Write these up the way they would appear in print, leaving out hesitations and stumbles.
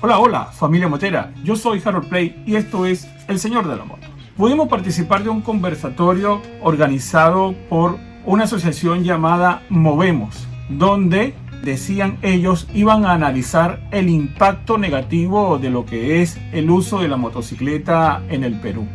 Hola, hola, familia motera. Yo soy Harold Play y esto es El Señor de la Moto. Pudimos participar de un conversatorio organizado por una asociación llamada Movemos, donde decían ellos iban a analizar el impacto negativo de lo que es el uso de la motocicleta en el Perú.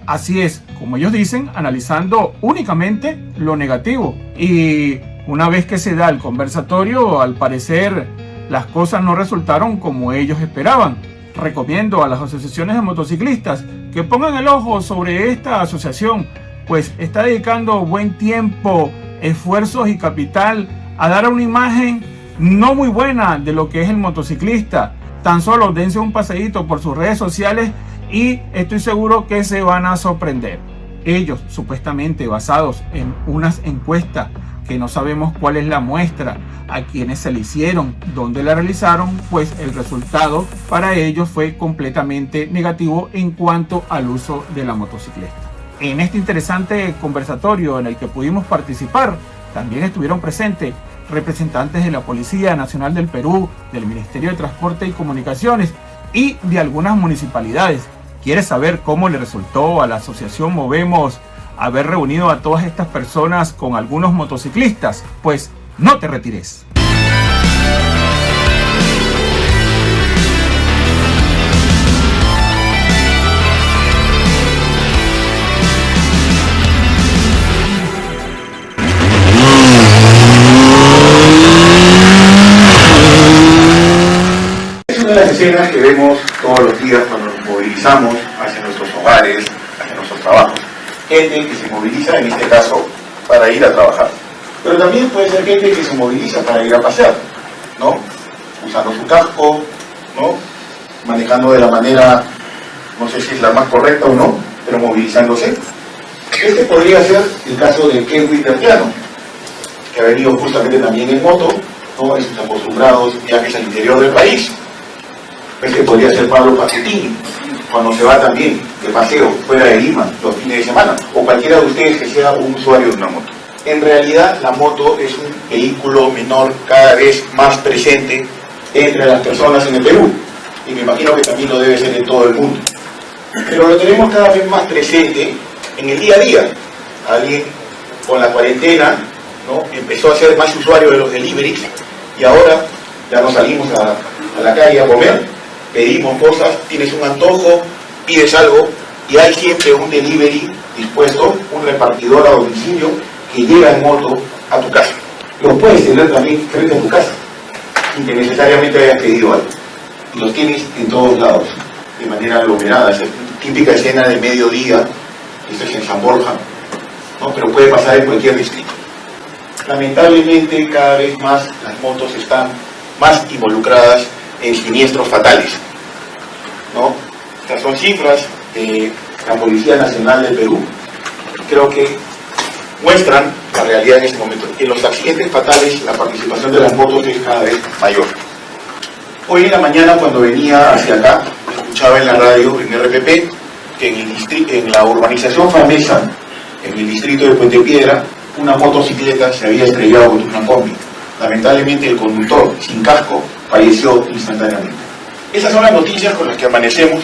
Así es, como ellos dicen, analizando únicamente lo negativo. Y una vez que se da el conversatorio, al parecer las cosas no resultaron como ellos esperaban. Recomiendo a las asociaciones de motociclistas que pongan el ojo sobre esta asociación, pues está dedicando buen tiempo, esfuerzos y capital a dar una imagen no muy buena de lo que es el motociclista. Tan solo dense un paseíto por sus redes sociales y estoy seguro que se van a sorprender. Ellos, supuestamente basados en unas encuestas que no sabemos cuál es la muestra, a quienes se le hicieron, dónde la realizaron, pues el resultado para ellos fue completamente negativo en cuanto al uso de la motocicleta. En este interesante conversatorio en el que pudimos participar, también estuvieron presentes representantes de la Policía Nacional del Perú, del Ministerio de Transporte y Comunicaciones y de algunas municipalidades. ¿Quieres saber cómo le resultó a la asociación Movemos haber reunido a todas estas personas con algunos motociclistas? Pues no te retires. Es una de las escenas que vemos todos los días cuando nos movilizamos hacia nuestros hogares, hacia nuestros trabajos. Gente que se moviliza, en este caso, para ir a trabajar. Pero también puede ser gente que se moviliza para ir a pasear, ¿no? Usando su casco, ¿no? Manejando de la manera, no sé si es la más correcta o no, pero movilizándose. Este podría ser el caso de Kenwin Bertiano, que ha venido justamente también en moto, ¿no? En sus acostumbrados viajes al interior del país. Este podría ser Pablo Pacettini, cuando se va también de paseo fuera de Lima los fines de semana, o cualquiera de ustedes que sea un usuario de una moto. En realidad la moto es un vehículo menor cada vez más presente entre las personas en el Perú, y me imagino que también lo debe ser en todo el mundo. Pero lo tenemos cada vez más presente en el día a día. Alguien con la cuarentena, ¿no?, empezó a ser más usuario de los deliveries, y ahora ya no salimos a la calle a comer, pedimos cosas, tienes un antojo, pides algo, y hay siempre un delivery dispuesto, un repartidor a domicilio que llega en moto a tu casa. Lo puedes tener también frente a tu casa, sin que necesariamente hayas pedido algo. Y los tienes en todos lados, de manera aglomerada. Es típica escena de mediodía, esto es en San Borja, ¿no?, pero puede pasar en cualquier distrito. Lamentablemente, cada vez más las motos están más involucradas en siniestros fatales, ¿no? Estas son cifras de la Policía Nacional del Perú. Creo que muestran la realidad en este momento. En los accidentes fatales la participación de las motos es cada vez mayor. Hoy en la mañana, cuando venía hacia acá, escuchaba en la radio, en RPP, que en la urbanización Famesa, en el distrito de Puente Piedra, una motocicleta se había estrellado contra una combi. Lamentablemente el conductor, sin casco, falleció instantáneamente. Esas son las noticias con las que amanecemos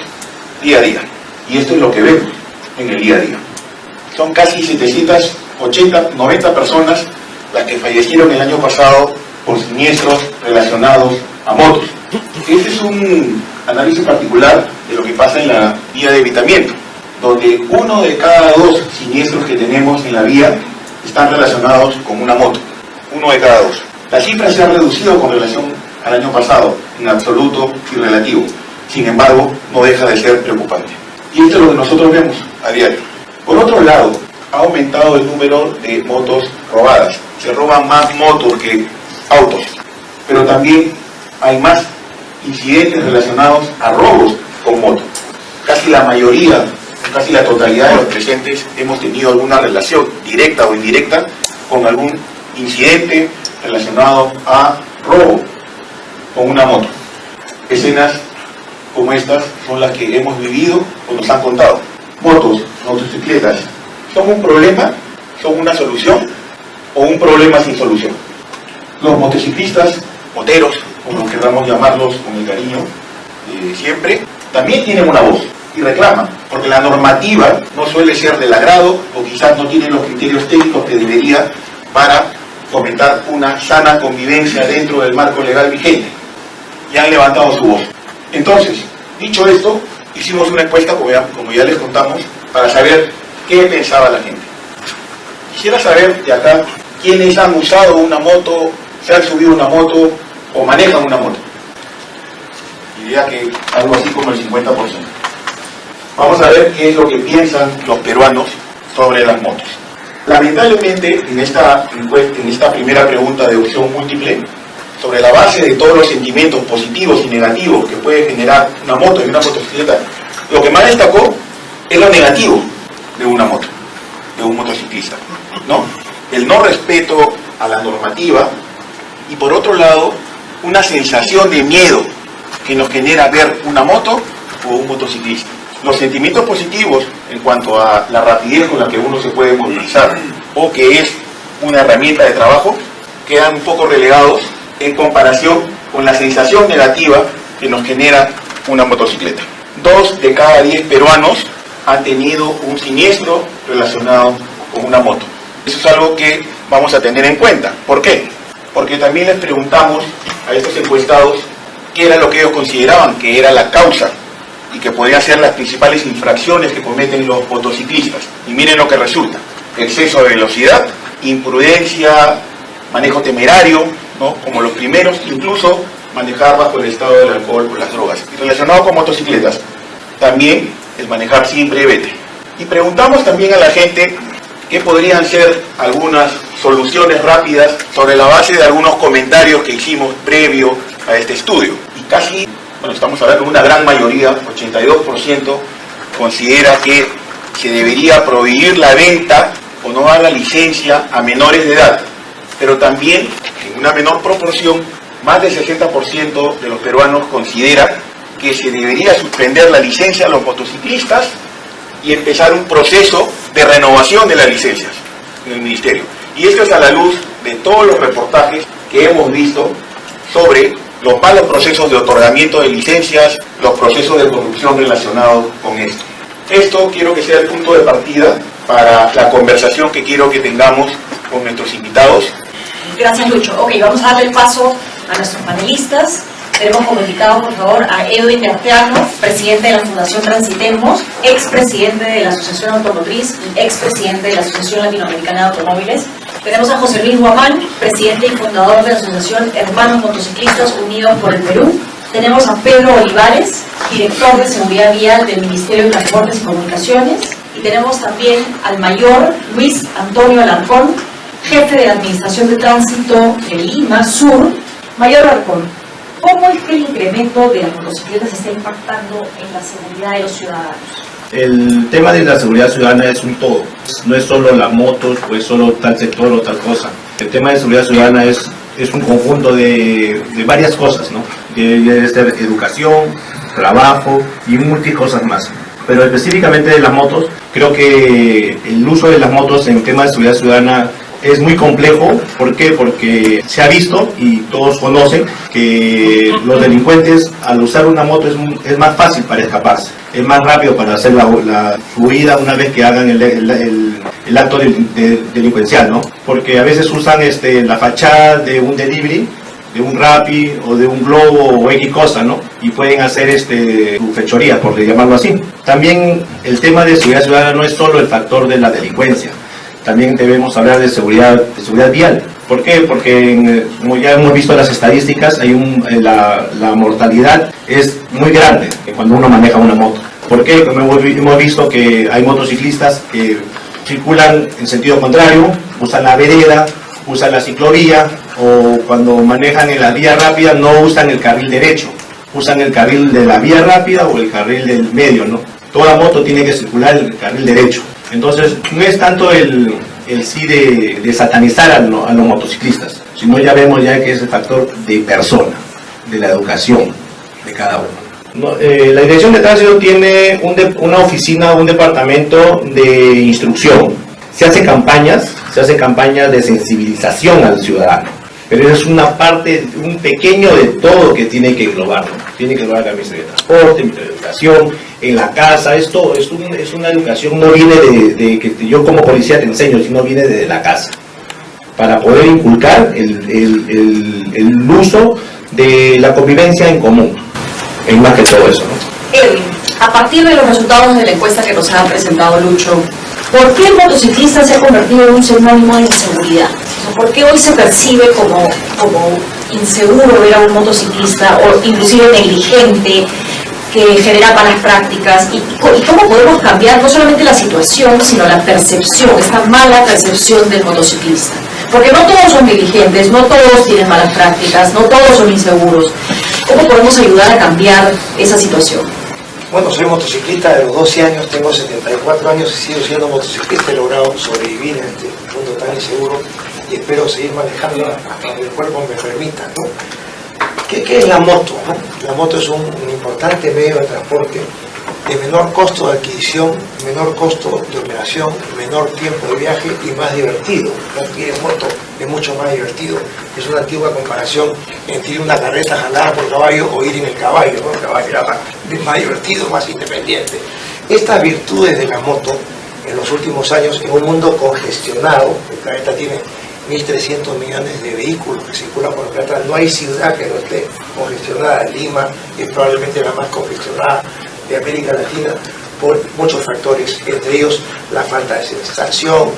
día a día. Y esto es lo que vemos en el día a día. Son casi 780, 90 personas las que fallecieron el año pasado por siniestros relacionados a motos. Este es un análisis particular de lo que pasa en la vía de evitamiento, donde 1 de cada 2 siniestros que tenemos en la vía están relacionados con una moto. 1 de cada 2. La cifra se ha reducido con relación al año pasado, en absoluto y relativo. Sin embargo, no deja de ser preocupante. Y esto es lo que nosotros vemos a diario. Por otro lado, ha aumentado el número de motos robadas. Se roban más motos que autos. Pero también hay más incidentes relacionados a robos con moto. Casi la mayoría, casi la totalidad de los presentes hemos tenido alguna relación directa o indirecta con algún incidente relacionado a robo con una moto. Escenas como estas son las que hemos vivido o nos han contado. Motos, motocicletas, ¿son un problema? ¿Son una solución? ¿O un problema sin solución? Los motociclistas, moteros, como queramos llamarlos con el cariño, siempre, también tienen una voz y reclaman, porque la normativa no suele ser del agrado o quizás no tiene los criterios técnicos que debería para fomentar una sana convivencia dentro del marco legal vigente. Y han levantado su voz. Entonces, dicho esto, hicimos una encuesta, como ya les contamos, para saber qué pensaba la gente. Quisiera saber de acá quiénes han usado una moto, se han subido una moto o manejan una moto. Diría que algo así como el 50%. Vamos a ver qué es lo que piensan los peruanos sobre las motos. Lamentablemente, en esta primera pregunta de opción múltiple, sobre la base de todos los sentimientos positivos y negativos que puede generar una moto y una motocicleta, lo que más destacó es lo negativo de una moto, de un motociclista, ¿no? El no respeto a la normativa y, por otro lado, una sensación de miedo que nos genera ver una moto o un motociclista. Los sentimientos positivos en cuanto a la rapidez con la que uno se puede movilizar o que es una herramienta de trabajo quedan un poco relegados en comparación con la sensación negativa que nos genera una motocicleta. 2 de cada 10 peruanos han tenido un siniestro relacionado con una moto. Eso es algo que vamos a tener en cuenta. ¿Por qué? Porque también les preguntamos a estos encuestados qué era lo que ellos consideraban que era la causa y que podían ser las principales infracciones que cometen los motociclistas. Y miren lo que resulta: exceso de velocidad, imprudencia, manejo temerario, ¿no? Como los primeros, incluso manejar bajo el estado del alcohol o las drogas. Y relacionado con motocicletas, también el manejar sin brevete. Y preguntamos también a la gente qué podrían ser algunas soluciones rápidas sobre la base de algunos comentarios que hicimos previo a este estudio. Y casi, estamos hablando de una gran mayoría, 82%, considera que se debería prohibir la venta o no dar la licencia a menores de edad. Pero también, en una menor proporción, más del 60% de los peruanos considera que se debería suspender la licencia a los motociclistas y empezar un proceso de renovación de las licencias en el Ministerio. Y esto es a la luz de todos los reportajes que hemos visto sobre los malos procesos de otorgamiento de licencias, los procesos de corrupción relacionados con esto. Esto quiero que sea el punto de partida para la conversación que quiero que tengamos con nuestros invitados. Gracias, Lucho. Ok, vamos a darle el paso a nuestros panelistas. Tenemos como invitado, por favor, a Edwin de Arteano, presidente de la Fundación Transitemos, expresidente de la Asociación Automotriz y expresidente de la Asociación Latinoamericana de Automóviles. Tenemos a José Luis Guamán, presidente y fundador de la Asociación Hermanos Motociclistas Unidos por el Perú. Tenemos a Pedro Olivares, director de Seguridad Vial del Ministerio de Transportes y Comunicaciones. Y tenemos también al mayor Luis Antonio Alarcón, jefe de la Administración de Tránsito de Lima Sur. Mayor Alarcón, ¿cómo es que el incremento de las motocicletas está impactando en la seguridad de los ciudadanos? El tema de la seguridad ciudadana es un todo, no es solo las motos, o es solo tal sector o tal cosa. El tema de seguridad ciudadana es un conjunto de varias cosas, ¿no? Debe ser educación, trabajo y muchas cosas más. Pero específicamente de las motos, creo que el uso de las motos en temas de seguridad ciudadana es muy complejo. ¿Por qué? Porque se ha visto y todos conocen que los delincuentes al usar una moto es más fácil para escaparse, es más rápido para hacer la huida una vez que hagan el acto delincuencial, ¿no? Porque a veces usan la fachada de un delivery, de un Rappi o de un Globo o X cosa, ¿no? Y pueden hacer su fechoría, por llamarlo así. También el tema de seguridad ciudadana no es solo el factor de la delincuencia. También debemos hablar de seguridad vial. ¿Por qué? Porque como ya hemos visto las estadísticas, la mortalidad es muy grande cuando uno maneja una moto. ¿Por qué? Porque hemos visto que hay motociclistas que circulan en sentido contrario, usan la vereda, usan la ciclovía, o cuando manejan en la vía rápida no usan el carril derecho, usan el carril de la vía rápida o el carril del medio, ¿no? Toda moto tiene que circular en el carril derecho. Entonces, no es tanto el sí de satanizar a los motociclistas, sino ya vemos ya que es el factor de persona, de la educación de cada uno. La Dirección de Tránsito tiene una oficina, un departamento de instrucción. Se hacen campañas de sensibilización al ciudadano, pero eso es una parte, un pequeño de todo que tiene que englobarlo. tiene que llevar al Ministerio de Transporte, Ministerio de Educación, en la casa. Esto es una educación, no viene de que yo como policía te enseño, sino viene desde la casa, para poder inculcar el uso de la convivencia en común, es más que todo eso, ¿no? Edwin, a partir de los resultados de la encuesta que nos ha presentado Lucho, ¿por qué el motociclista se ha convertido en un sinónimo de inseguridad? O sea, ¿por qué hoy se percibe como inseguro ver a un motociclista o inclusive negligente, que genera malas prácticas? ¿Y cómo podemos cambiar no solamente la situación, sino la percepción, esta mala percepción del motociclista? Porque no todos son negligentes, no todos tienen malas prácticas, no todos son inseguros. ¿Cómo podemos ayudar a cambiar esa situación? Bueno, soy motociclista de los 12 años, tengo 74 años y sigo siendo motociclista. He logrado sobrevivir en este mundo tan inseguro y espero seguir manejando hasta donde el cuerpo me permita, ¿no? ¿Qué es la moto, no? La moto es un importante medio de transporte de menor costo de adquisición, menor costo de operación, menor tiempo de viaje y más divertido. Ir en moto es mucho más divertido. Es una antigua comparación entre ir en una carreta jalada por caballo o ir en el caballo, ¿no? El caballo era más divertido, más independiente. Estas virtudes de la moto en los últimos años, en un mundo congestionado, el planeta tiene 1.300 millones de vehículos que circulan por el planeta, no hay ciudad que no esté congestionada. Lima es probablemente la más congestionada de América Latina por muchos factores, entre ellos la falta de señalización,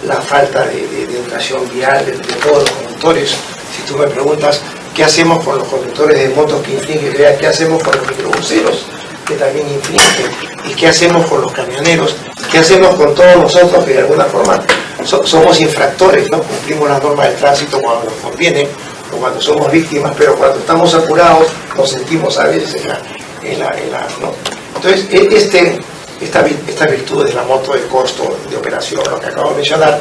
la falta de educación vial de todos los conductores. Si tú me preguntas qué hacemos con los conductores de motos que infringen, qué hacemos con los microbuseros que también infringen, y qué hacemos con los camioneros, qué hacemos con todos nosotros que de alguna forma somos infractores, ¿no? Cumplimos las normas del tránsito cuando nos conviene o cuando somos víctimas, pero cuando estamos apurados nos sentimos a veces ¿no? Entonces, esta virtud de la moto, de costo de operación, lo que acabo de mencionar,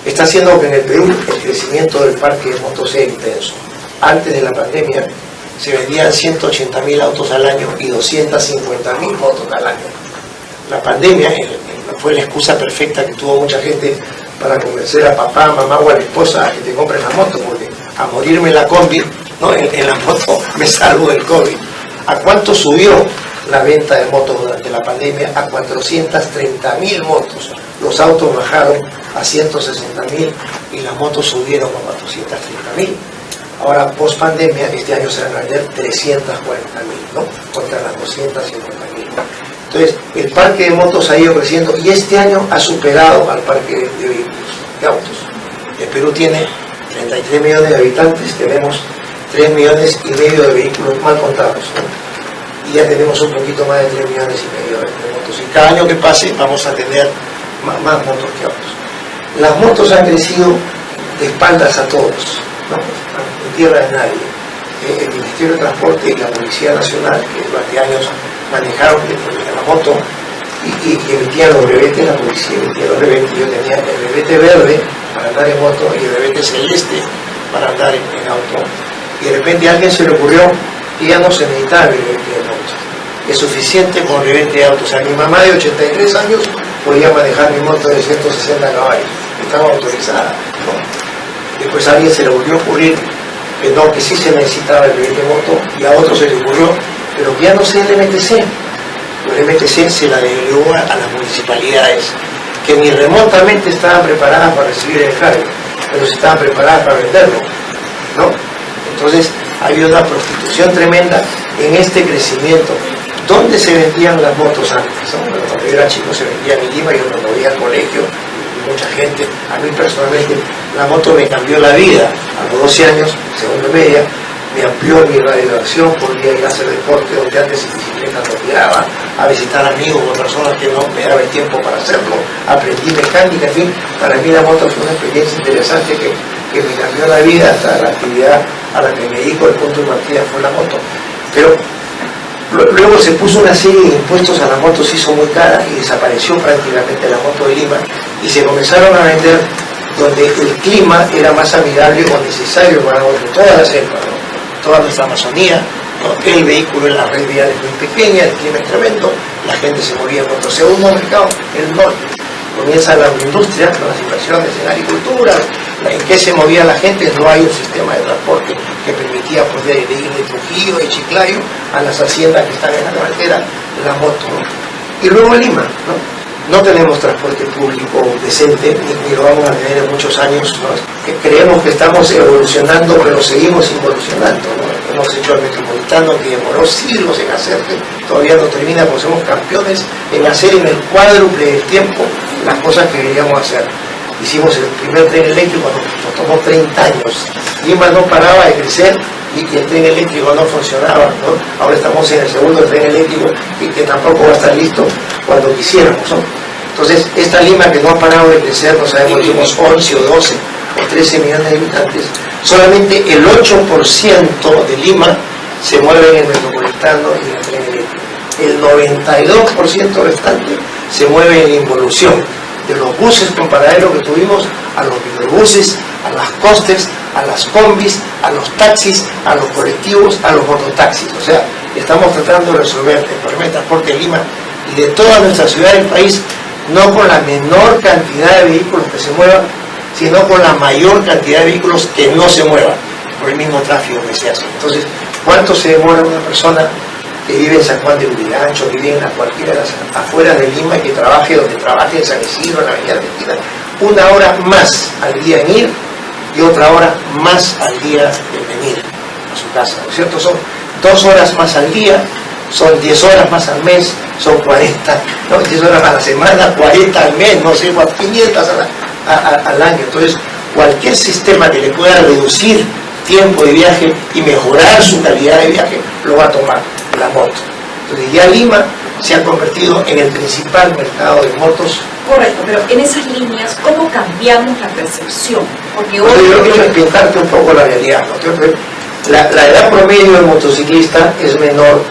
está haciendo que en el Perú el crecimiento del parque de motos sea intenso. Antes de la pandemia se vendían 180.000 autos al año y 250.000 motos al año. La pandemia fue la excusa perfecta que tuvo mucha gente para convencer a papá, mamá o a la esposa a que te compren la moto, porque a morirme en la combi, ¿no? en la moto me salvo del COVID. ¿A cuánto subió la venta de motos durante la pandemia? A 430.000 motos. Los autos bajaron a 160.000 y las motos subieron a 430.000. Ahora, post pandemia, este año se van a vender 340.000, ¿no? Contra las 250.000. Entonces, el parque de motos ha ido creciendo y este año ha superado al parque de vehículos, de autos. El Perú tiene 33 millones de habitantes, tenemos 3 millones y medio de vehículos mal contados, ¿no? Y ya tenemos un poquito más de 3 millones y medio de motos. Y cada año que pase vamos a tener más motos que autos. Las motos han crecido de espaldas a todos, ¿no? En tierra de nadie. El Ministerio de Transporte y la Policía Nacional, que durante años manejaron la moto y emitían los brevetes, la policía emitía los brevetes. Yo tenía el brevete verde para andar en moto y el brevete celeste para andar en auto. Y de repente a alguien se le ocurrió que ya no se necesitaba el brevete de moto. Es suficiente con el brevete de auto. O sea, mi mamá de 83 años podía manejar mi moto de 160 caballos. Estaba autorizada, ¿no? Después a alguien se le volvió a ocurrir que no, que sí se necesitaba el brevete de moto, y a otro se le ocurrió, pero ya no sé el MTC. El MTC se la delegó a las municipalidades, que ni remotamente estaban preparadas para recibir el cargo, pero sí estaban preparadas para venderlo, ¿no? Entonces ha habido una prostitución tremenda en este crecimiento. ¿Dónde se vendían las motos antes? Bueno, cuando yo era chico se vendían en Lima, yo cuando voy al colegio, mucha gente. A mí personalmente la moto me cambió la vida. A los 12 años, segundo media, me amplió mi radiación, podía ir a hacer deporte donde antes en bicicleta no tiraba, a visitar amigos o personas que no me daba el tiempo para hacerlo, aprendí mecánica, en fin. Para mí la moto fue una experiencia interesante que me cambió la vida. Hasta la actividad a la que me dedico, el punto de partida fue la moto. Pero luego se puso una serie de impuestos a la moto, se hizo muy cara y desapareció prácticamente la moto de Lima, y se comenzaron a vender donde el clima era más amigable o necesario para todas las selvas, ¿no? Toda nuestra Amazonía, ¿no? El vehículo en la red vial es muy pequeña, el clima es tremendo, la gente se movía en moto. Segundo mercado, el norte. Comienza la agroindustria, las inversiones en agricultura, en qué se movía la gente. No hay un sistema de transporte que permitía poder ir de Trujillo, de Chiclayo, a las haciendas que están en la carretera, la moto, ¿no? Y luego en Lima, no tenemos transporte público decente, ni lo vamos a tener en muchos años, ¿no? Que creemos que estamos evolucionando, pero seguimos involucionando, ¿no? Hemos hecho el metropolitano, que demoró siglos en hacerse, todavía no termina, pues somos campeones en hacer en el cuádruple del tiempo las cosas que queríamos hacer. Hicimos el primer tren eléctrico, nos tomó 30 años. Lima no paraba de crecer y el tren eléctrico no funcionaba, ¿no? Ahora estamos en el segundo tren eléctrico y que tampoco va a estar listo cuando quisiéramos, ¿no? Entonces, esta Lima que no ha parado de crecer, no sabemos si somos 11 o 12 o 13 millones de habitantes, solamente el 8% de Lima se mueve en el metropolitano y en el tren eléctrico. El 92% restante se mueve en la involución, de los buses con paradero que tuvimos, a los microbuses, a las coasters, a las combis, a los taxis, a los colectivos, a los mototaxis. O sea, estamos tratando de resolver el problema de transporte de Lima y de toda nuestra ciudad y el país, no con la menor cantidad de vehículos que se muevan, sino con la mayor cantidad de vehículos que no se muevan por el mismo tráfico que se hace. Entonces, ¿cuánto se demora una persona que vive en San Juan de Lurigancho, que vive en cualquiera de las afueras de Lima y que trabaje donde trabaje en San Isidro, en la Avenida Argentina? 1 hora más al día en ir y otra hora más al día en venir a su casa, ¿no es cierto? Son 2 horas más al día, son 10 horas más al mes, son 40, ¿no? 10 horas a la semana, 40 al mes, no sé, 500 al año. Entonces, cualquier sistema que le pueda reducir tiempo de viaje y mejorar su calidad de viaje, lo va a tomar la moto. Entonces, ya Lima se ha convertido en el principal mercado de motos. Correcto, pero en esas líneas, ¿cómo cambiamos la percepción? Porque hoy... Yo quiero pintarte un poco la realidad, ¿no? La edad promedio del motociclista es menor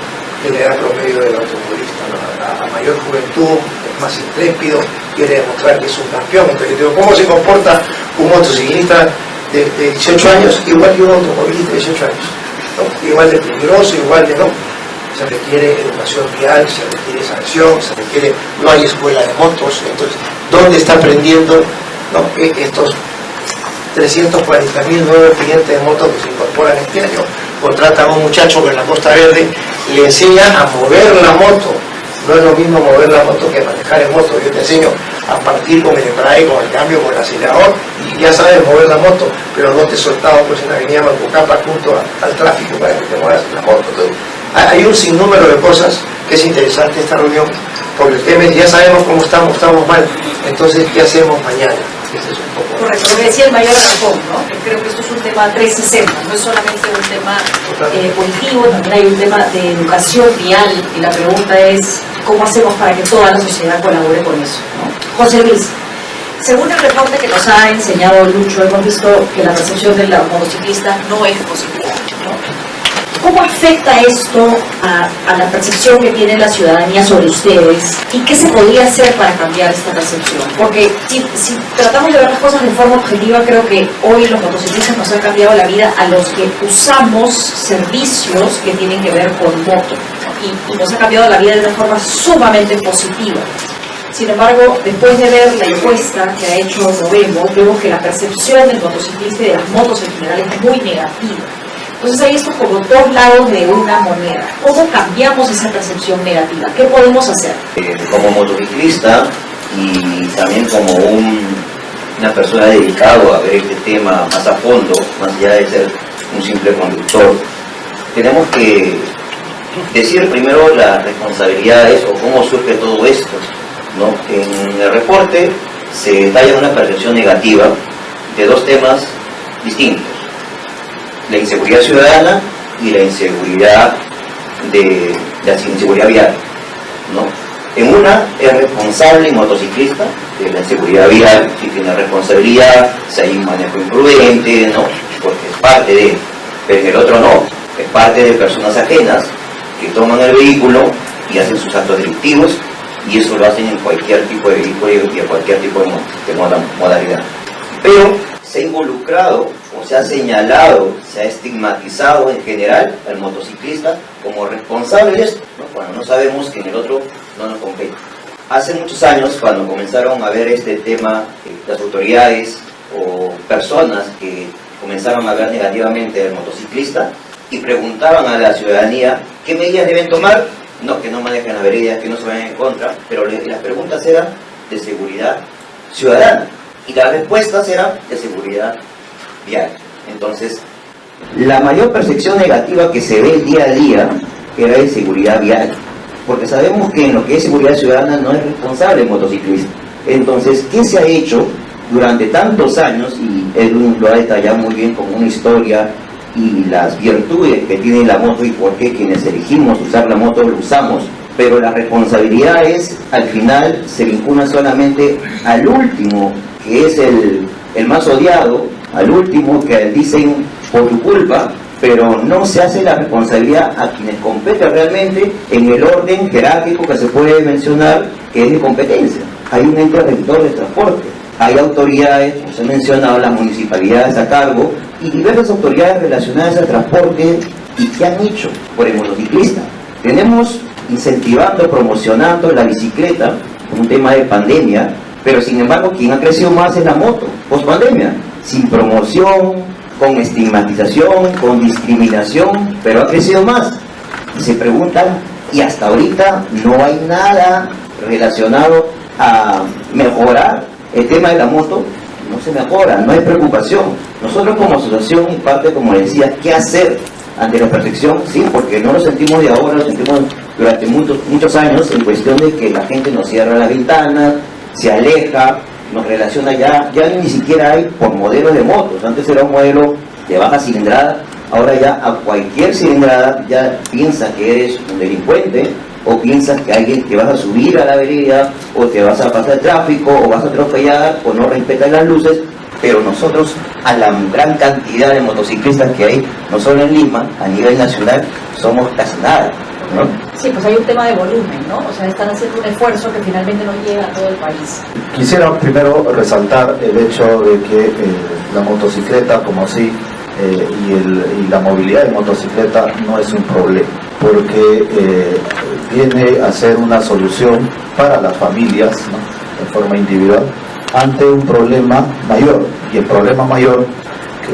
que la edad promedio del automovilista, ¿no? A mayor juventud, es más intrépido, quiere demostrar que es un campeón. Entonces, digo, ¿cómo se comporta un motociclista de 18 años igual que un automovilista de 18 años? ¿No? Igual de peligroso, igual de no. Se requiere educación vial, se requiere sanción, se requiere, no hay escuela de motos. Entonces, ¿dónde está aprendiendo, no, estos 340.000 nuevos clientes de motos que se incorporan este año? Contratan a un muchacho que en la Costa Verde le enseña a mover la moto. No es lo mismo mover la moto que manejar en moto. Yo te enseño a partir con el embrague, con el cambio, con el acelerador, y ya sabes mover la moto, pero no te he soltado pues en la avenida Macucapa junto al tráfico para que te muevas en la moto. Entonces, hay un sinnúmero de cosas que es interesante esta reunión, porque el tema es, ya sabemos cómo estamos mal, entonces, ¿qué hacemos mañana? Ese es un poco... Correcto, lo que decía el mayor Aragón, ¿no? Que creo que esto es un tema 360, no es solamente un tema político, también hay un tema de educación vial, y la pregunta es, ¿cómo hacemos para que toda la sociedad colabore con eso, ¿no? José Luis, según el reporte que nos ha enseñado Lucho, hemos visto que la percepción del motociclista no es positiva, ¿no? ¿Cómo afecta esto a la percepción que tiene la ciudadanía sobre ustedes? ¿Y qué se podría hacer para cambiar esta percepción? Porque si tratamos de ver las cosas de forma objetiva, creo que hoy los motociclistas nos han cambiado la vida a los que usamos servicios que tienen que ver con moto. Y nos ha cambiado la vida de una forma sumamente positiva. Sin embargo, después de ver la encuesta que ha hecho Movemos, vemos que la percepción del motociclista y de las motos en general es muy negativa. Entonces hay estos como 2 lados de una moneda. ¿Cómo cambiamos esa percepción negativa? ¿Qué podemos hacer? Como motociclista y también como una persona dedicado a ver este tema más a fondo, más allá de ser un simple conductor, tenemos que decir primero las responsabilidades o cómo surge todo esto, ¿no? En el reporte se detalla una percepción negativa de 2 temas distintos: la inseguridad ciudadana y la inseguridad la inseguridad vial, ¿no? En una es responsable y motociclista de la inseguridad vial, si tiene responsabilidad, si hay un manejo imprudente, no, porque es parte de, pero en el otro no, es parte de personas ajenas que toman el vehículo y hacen sus actos delictivos, y eso lo hacen en cualquier tipo de vehículo y en cualquier tipo de modalidad. Pero se ha involucrado o se ha señalado, se ha estigmatizado en general al motociclista como responsable de esto, ¿no? Cuando no sabemos que en el otro no nos compete. Hace muchos años, cuando comenzaron a ver este tema, las autoridades o personas que comenzaron a hablar negativamente del motociclista y preguntaban a la ciudadanía qué medidas deben tomar. No, que no manejen las veredas, que no se vayan en contra, pero las preguntas eran de seguridad ciudadana y las respuestas eran de seguridad vial. Entonces, la mayor percepción negativa que se ve día a día era de seguridad vial, porque sabemos que en lo que es seguridad ciudadana no es responsable el motociclista. Entonces, ¿qué se ha hecho durante tantos años? Y Edwin lo ha detallado muy bien con una historia y las virtudes que tiene la moto y por qué quienes elegimos usar la moto lo usamos, pero la responsabilidad es, al final, se vincula solamente al último, que es el más odiado, al último que dicen por tu culpa, pero no se hace la responsabilidad a quienes competen realmente en el orden jerárquico que se puede mencionar que es de competencia. Hay un ente rector de transporte, hay autoridades, como se ha mencionado, las municipalidades a cargo y diversas autoridades relacionadas al transporte. ¿Y qué han hecho por el motociclista? Tenemos incentivando, promocionando la bicicleta, un tema de pandemia, pero sin embargo quien ha crecido más es la moto, post pandemia, sin promoción, con estigmatización, con discriminación, pero ha crecido más. Y se preguntan, y hasta ahorita no hay nada relacionado a mejorar el tema de la moto. No se mejora, no hay preocupación. Nosotros como asociación, en parte, como decía, ¿qué hacer ante la perfección? Sí, porque no lo sentimos de ahora, lo sentimos durante muchos años, en cuestión de que la gente nos cierra las ventanas, se aleja, nos relaciona ya ni siquiera hay por modelos de motos. Antes era un modelo de baja cilindrada, ahora ya a cualquier cilindrada ya piensas que eres un delincuente, o piensas que alguien te vas a subir a la vereda, o te vas a pasar el tráfico, o vas a atropellar, o no respetas las luces. Pero nosotros, a la gran cantidad de motociclistas que hay, no solo en Lima, a nivel nacional, somos casi nada, ¿no? Sí, pues hay un tema de volumen, ¿no? O sea, están haciendo un esfuerzo que finalmente no llega a todo el país. Quisiera primero resaltar el hecho de que la motocicleta como así y la movilidad de motocicleta no es un problema, porque viene a ser una solución para las familias, ¿no?, de forma individual, ante un problema mayor. Y el problema mayor,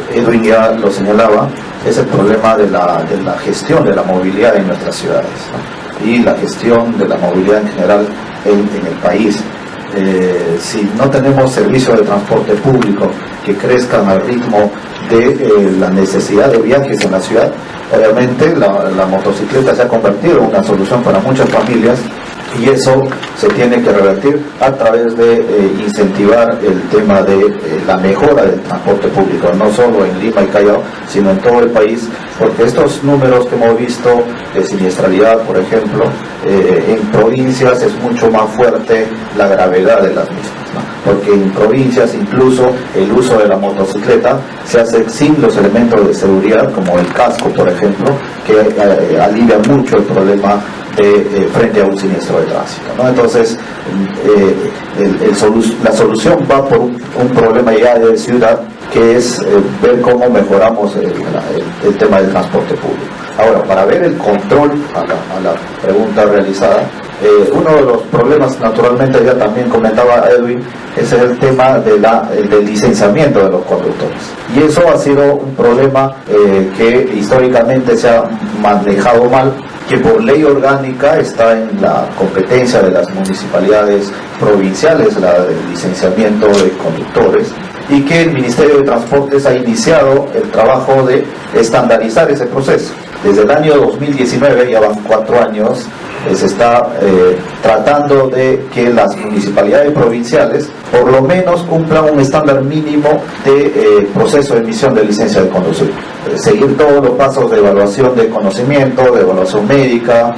que Edwin ya lo señalaba, es el problema de la gestión de la movilidad en nuestras ciudades, ¿no?, y la gestión de la movilidad en general en el país. Si no tenemos servicios de transporte público que crezcan al ritmo de la necesidad de viajes en la ciudad, obviamente la motocicleta se ha convertido en una solución para muchas familias, y eso se tiene que revertir a través de incentivar el tema de la mejora del transporte público, no solo en Lima y Callao, sino en todo el país, porque estos números que hemos visto de siniestralidad, por ejemplo, en provincias es mucho más fuerte la gravedad de las mismas, ¿no?, porque en provincias incluso el uso de la motocicleta se hace sin los elementos de seguridad, como el casco, por ejemplo, que alivia mucho el problema frente a un siniestro de tránsito, ¿no? Entonces, la solución va por un problema ya de ciudad, que es ver cómo mejoramos el tema del transporte público. Ahora, para ver el control a la pregunta realizada, uno de los problemas, naturalmente ya también comentaba Edwin, ese es el tema del licenciamiento de los conductores. Y eso ha sido un problema que históricamente se ha manejado mal, que por ley orgánica está en la competencia de las municipalidades provinciales, el licenciamiento de conductores, y que el Ministerio de Transportes ha iniciado el trabajo de estandarizar ese proceso. Desde el año 2019, ya van 4 años, se está tratando de que las municipalidades provinciales por lo menos cumplan un estándar mínimo de proceso de emisión de licencia de conducir. Seguir todos los pasos de evaluación de conocimiento, de evaluación médica,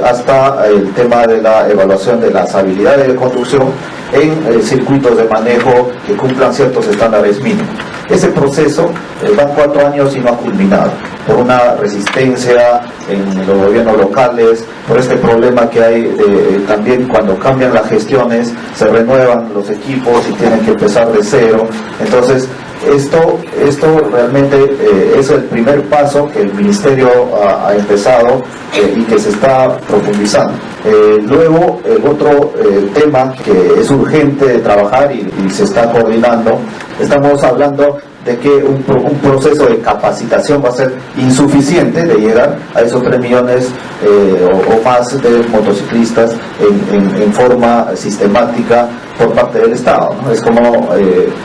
hasta el tema de la evaluación de las habilidades de conducción en circuitos de manejo que cumplan ciertos estándares mínimos. Ese proceso van 4 años y no ha culminado, por una resistencia en los gobiernos locales, por este problema que hay también cuando cambian las gestiones, se renuevan los equipos y tienen que empezar de cero. Entonces, Esto realmente es el primer paso que el Ministerio ha empezado y que se está profundizando. Luego, el otro tema que es urgente de trabajar y se está coordinando, estamos hablando de que un proceso de capacitación va a ser insuficiente de llegar a esos 3 millones o más de motociclistas en forma sistemática por parte del Estado, ¿no? Es como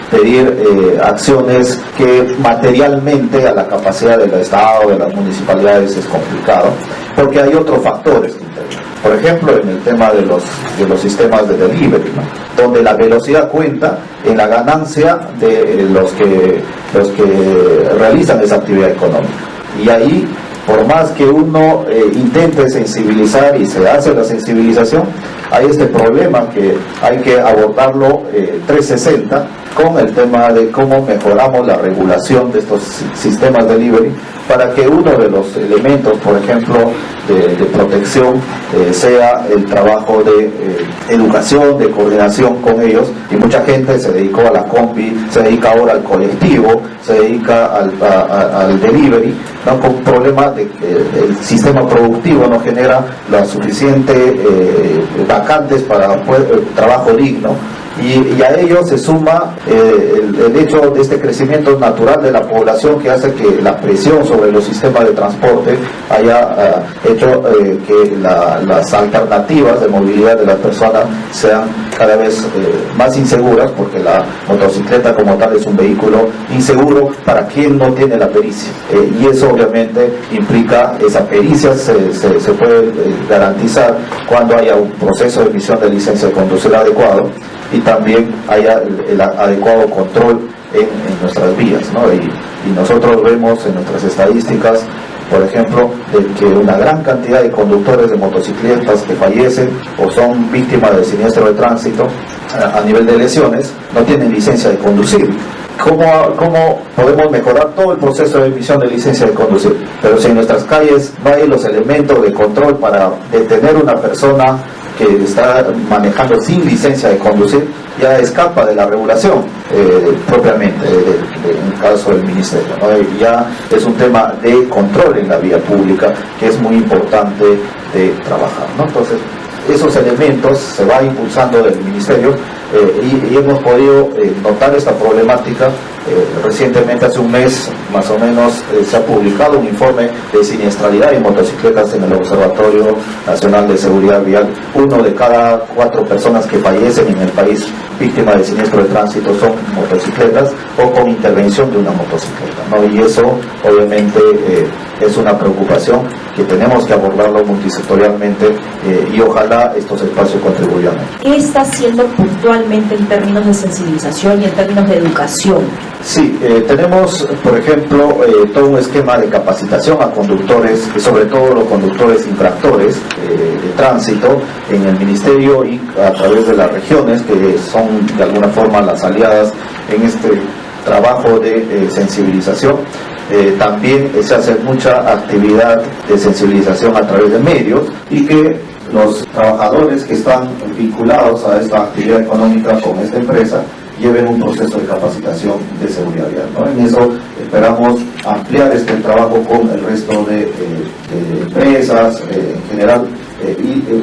pedir acciones que materialmente a la capacidad del Estado, de las municipalidades es complicado, porque hay otros factores que intervienen. Por ejemplo, en el tema de los sistemas de delivery, ¿no? Donde la velocidad cuenta en la ganancia de los que realizan esa actividad económica. Y ahí, por más que uno intente sensibilizar y se hace la sensibilización, hay este problema que hay que abordarlo 360 con el tema de cómo mejoramos la regulación de estos sistemas de delivery para que uno de los elementos, por ejemplo, de protección sea el trabajo de educación, de coordinación con ellos. Y mucha gente se dedicó a la combi, se dedica ahora al colectivo, se dedica al delivery, ¿no? Con problemas de que el sistema productivo no genera la suficiente vacantes para trabajo digno. Y a ello se suma el hecho de este crecimiento natural de la población que hace que la presión sobre los sistemas de transporte haya hecho que las alternativas de movilidad de las personas sean cada vez más inseguras, porque la motocicleta como tal es un vehículo inseguro para quien no tiene la pericia. Y eso obviamente implica, esa pericia se puede garantizar cuando haya un proceso de emisión de licencia de conducir adecuado y también haya el adecuado control en nuestras vías, ¿no? Y nosotros vemos en nuestras estadísticas, por ejemplo, de que una gran cantidad de conductores de motocicletas que fallecen o son víctimas de siniestro de tránsito a nivel de lesiones no tienen licencia de conducir. ¿Cómo podemos mejorar todo el proceso de emisión de licencia de conducir? Pero si en nuestras calles no hay los elementos de control para detener una persona que está manejando sin licencia de conducir, ya escapa de la regulación propiamente en el caso del Ministerio, ¿no? Y ya es un tema de control en la vía pública que es muy importante de trabajar, ¿no? Entonces, esos elementos se va impulsando del Ministerio y hemos podido notar esta problemática. Recientemente, hace un mes más o menos, se ha publicado un informe de siniestralidad en motocicletas en el Observatorio Nacional de Seguridad Vial. 1 de cada 4 personas que fallecen en el país víctimas de siniestro de tránsito son motocicletas o con intervención de una motocicleta, ¿no? Y eso obviamente es una preocupación que tenemos que abordarlo multisectorialmente y ojalá estos espacios contribuyan. ¿Qué está haciendo puntualmente en términos de sensibilización y en términos de educación? Sí, tenemos, por ejemplo, todo un esquema de capacitación a conductores, sobre todo los conductores infractores de tránsito en el Ministerio y a través de las regiones, que son de alguna forma las aliadas en este trabajo de sensibilización. También se hace mucha actividad de sensibilización a través de medios y que los trabajadores que están vinculados a esta actividad económica con esta empresa lleven un proceso de capacitación de seguridad vial, ¿no? En eso esperamos ampliar este trabajo con el resto de empresas en general,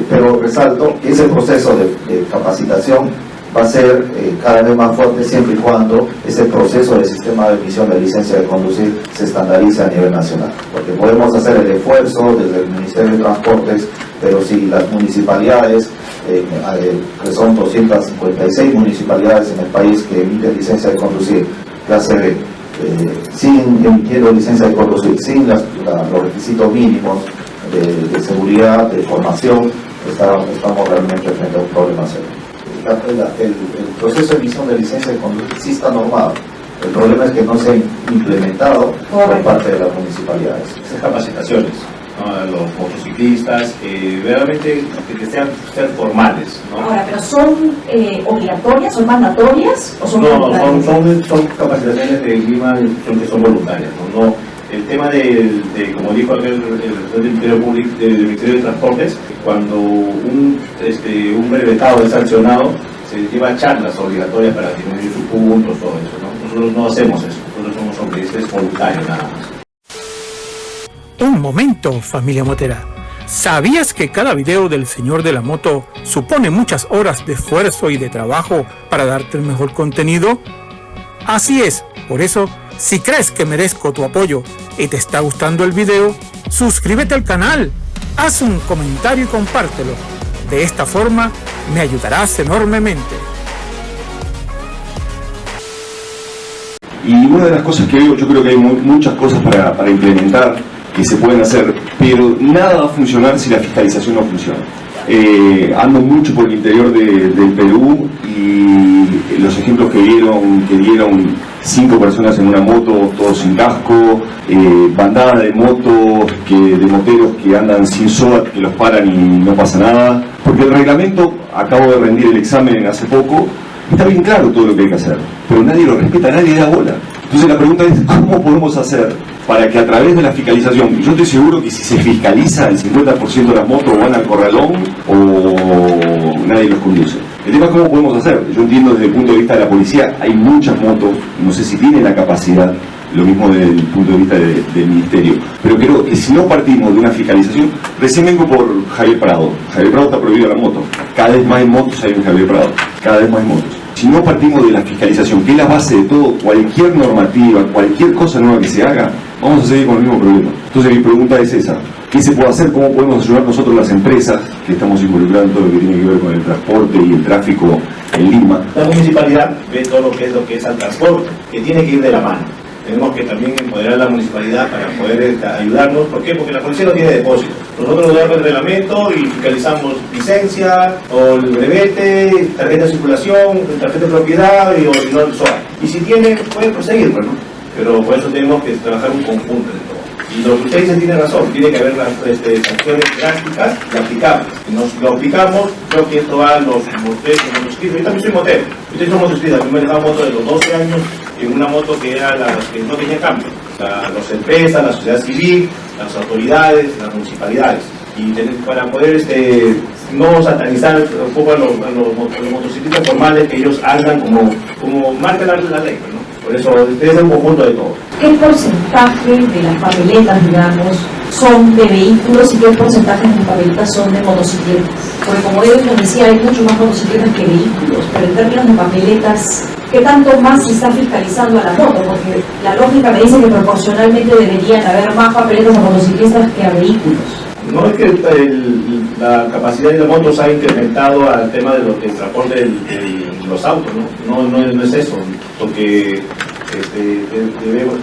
pero resalto que ese proceso de capacitación va a ser cada vez más fuerte siempre y cuando ese proceso del sistema de emisión de licencia de conducir se estandarice a nivel nacional, porque podemos hacer el esfuerzo desde el Ministerio de Transportes, pero si las municipalidades, que son 256 municipalidades en el país que emiten licencia de conducir clase B, sin emitiendo licencia de conducir, sin los requisitos mínimos de seguridad, de formación, estamos realmente frente a un problema serio. El proceso de emisión de licencia de conducir sí está normado. El problema es que no se ha implementado por parte de las municipalidades. Esas capacitaciones, ¿no? A los motociclistas, realmente que sean formales, ¿no? Ahora, ¿pero son obligatorias, son mandatorias o son voluntarias? Son capacitaciones de clima que son voluntarias, ¿no? El tema como dijo el representante del Ministerio de Transportes, cuando un brevetado es sancionado, se lleva charlas obligatorias para disminuir sus puntos, todo eso, ¿no? Nosotros no hacemos eso, nosotros somos automovilistas voluntarios nada más. Un momento, familia motera. ¿Sabías que cada video del señor de la moto supone muchas horas de esfuerzo y de trabajo para darte el mejor contenido? Así es, por eso, si crees que merezco tu apoyo y te está gustando el video, suscríbete al canal, haz un comentario y compártelo. De esta forma, me ayudarás enormemente. Y una de las cosas que veo, yo creo que hay muchas cosas para implementar que se pueden hacer, pero nada va a funcionar si la fiscalización no funciona. Ando mucho por el interior del Perú y los ejemplos que dieron 5 personas en una moto, todos sin casco, bandadas de motos, de moteros que andan sin SOAT, que los paran y no pasa nada. Porque el reglamento, acabo de rendir el examen hace poco, está bien claro todo lo que hay que hacer, pero nadie lo respeta, nadie da bola. Entonces la pregunta es, ¿cómo podemos hacer para que a través de la fiscalización, y yo estoy seguro que si se fiscaliza el 50% de las motos van al corralón o nadie los conduce? El tema es cómo podemos hacer. Yo entiendo desde el punto de vista de la policía, hay muchas motos, no sé si tienen la capacidad, lo mismo desde el punto de vista del ministerio, pero creo que si no partimos de una fiscalización, recién vengo por Javier Prado. Javier Prado está prohibido la moto, cada vez más motos hay en Javier Prado, cada vez más motos. Si no partimos de la fiscalización, que es la base de todo, cualquier normativa, cualquier cosa nueva que se haga, vamos a seguir con el mismo problema. Entonces mi pregunta es esa: ¿qué se puede hacer? ¿Cómo podemos ayudar nosotros las empresas que estamos involucradas en todo lo que tiene que ver con el transporte y el tráfico en Lima? La municipalidad ve todo lo que es al transporte, que tiene que ir de la mano. Tenemos que también empoderar a la municipalidad para poder ayudarnos. ¿Por qué? Porque la policía no tiene depósito. Nosotros nos damos el reglamento y fiscalizamos licencia, o el brevete, tarjeta de circulación, tarjeta de propiedad y no el SOA. Y si tiene, puede proseguir, ¿no? Pero por eso tenemos que trabajar un conjunto de todo. Y lo que usted dice tiene razón, tiene que haber sanciones drásticas y aplicables. Si nos lo aplicamos, creo que esto va a los moteros, los motociclistas. Yo también soy motero, yo soy motociclista, yo manejaba moto de los 12 años en una moto que era que no tenía cambio. Las empresas, la sociedad civil, las autoridades, las municipalidades. Y para poder no satanizar un poco a los motociclistas formales, que ellos andan como marca la ley, ¿no? Por eso es un conjunto de todo. ¿Qué porcentaje de las papeletas, digamos, son de vehículos y qué porcentaje de las papeletas son de motocicletas? Porque como yo les decía, hay mucho más motocicletas que vehículos, pero en términos de papeletas, ¿qué tanto más se está fiscalizando a la moto? Porque la lógica me dice que proporcionalmente deberían haber más papeletas a motociclistas que a vehículos. No es que la capacidad de las motos ha incrementado al tema de lo que transporte los autos, no es eso, porque